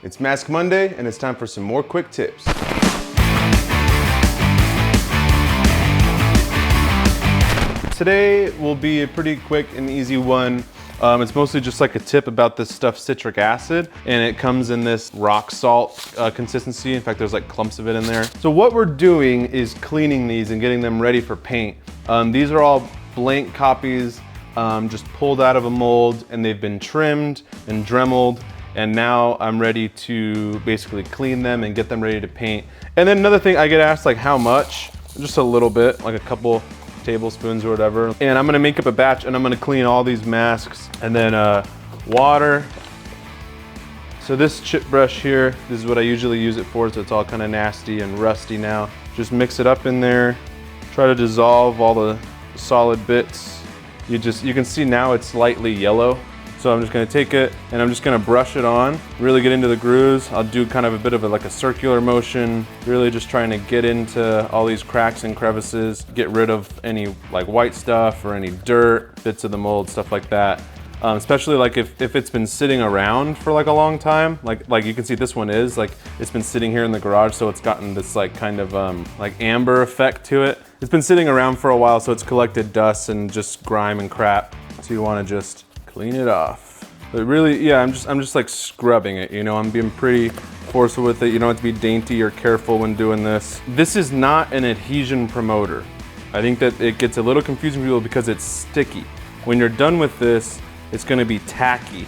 It's Mask Monday, and it's time for some more quick tips. Today will be a pretty quick and easy one. It's mostly just like a tip about this stuff, citric acid, and it comes in this rock salt consistency. In fact, there's like clumps of it in there. So what we're doing is cleaning these and getting them ready for paint. These are all blank copies, just pulled out of a mold, and they've been trimmed and dremeled. And now I'm ready to basically clean them and get them ready to paint. And then another thing, I get asked like how much? Just a little bit, like a couple tablespoons or whatever. And I'm gonna make up a batch and I'm gonna clean all these masks. And then water. So this chip brush here, this is what I usually use it for, so it's all kind of nasty and rusty now. Just mix it up in there. Try to dissolve all the solid bits. You can see now it's slightly yellow. So I'm just gonna take it and I'm just gonna brush it on, really get into the grooves. I'll do kind of a bit of like a circular motion, really just trying to get into all these cracks and crevices, get rid of any like white stuff or any dirt, bits of the mold, stuff like that. Especially like if it's been sitting around for like a long time, like you can see this one is, like it's been sitting here in the garage, so it's gotten this like kind of like amber effect to it. It's been sitting around for a while, so it's collected dust and just grime and crap. So you wanna just clean it off. But really, yeah, I'm just like scrubbing it, you know, I'm being pretty forceful with it. You don't have to be dainty or careful when doing this. This is not an adhesion promoter. I think that it gets a little confusing for people because it's sticky. When you're done with this, it's gonna be tacky.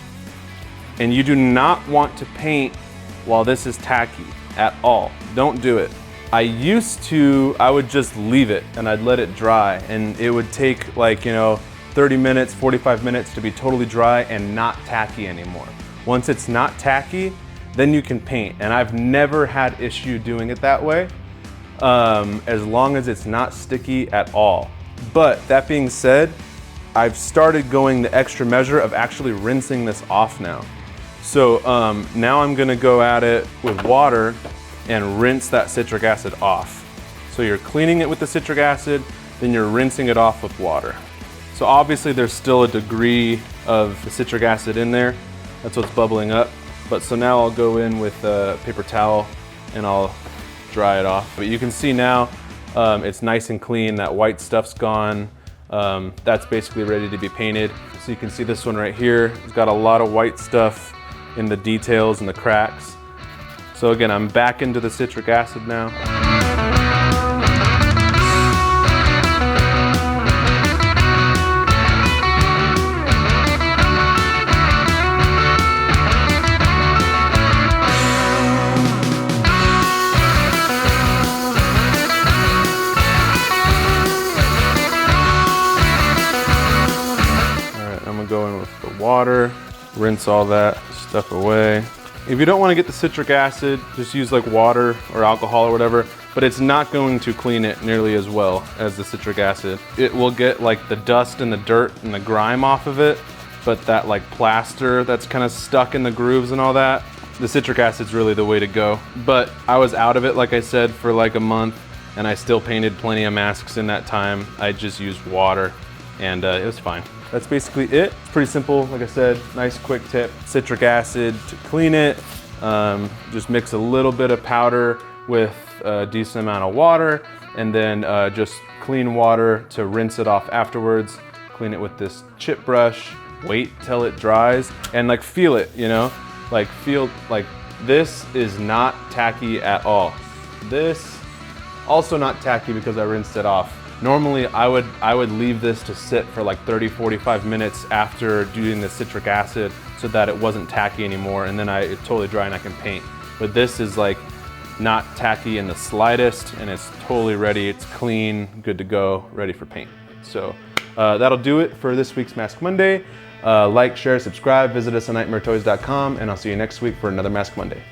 And you do not want to paint while this is tacky at all. Don't do it. I would just leave it and I'd let it dry, and it would take like, you know, 30 minutes, 45 minutes to be totally dry and not tacky anymore. Once it's not tacky, then you can paint. And I've never had issue doing it that way, as long as it's not sticky at all. But that being said, I've started going the extra measure of actually rinsing this off now. So now I'm gonna go at it with water and rinse that citric acid off. So you're cleaning it with the citric acid, then you're rinsing it off with water. So obviously there's still a degree of the citric acid in there. That's what's bubbling up. But so now I'll go in with a paper towel and I'll dry it off. But you can see now it's nice and clean. That white stuff's gone. That's basically ready to be painted. So you can see this one right here. It's got a lot of white stuff in the details and the cracks. So again, I'm back into the citric acid now. Go in with the water, rinse all that stuff away. If you don't want to get the citric acid, just use like water or alcohol or whatever, but it's not going to clean it nearly as well as the citric acid. It will get like the dust and the dirt and the grime off of it, but that like plaster that's kind of stuck in the grooves and all that, the citric acid's really the way to go. But I was out of it, like I said, for like a month, and I still painted plenty of masks in that time. I just used water and it was fine. That's basically it. It's pretty simple, like I said, nice quick tip. Citric acid to clean it. Just mix a little bit of powder with a decent amount of water, and then just clean water to rinse it off afterwards. Clean it with this chip brush, wait till it dries, and like feel it, you know? Like feel, like this is not tacky at all. This, also not tacky because I rinsed it off. Normally I would leave this to sit for like 30-45 minutes after doing the citric acid so that it wasn't tacky anymore, and then it's totally dry and I can paint. But this is like not tacky in the slightest, and it's totally ready. It's clean, good to go, ready for paint. So that'll do it for this week's Mask Monday. Like, share, subscribe, visit us on nightmaretoys.com, and I'll see you next week for another Mask Monday.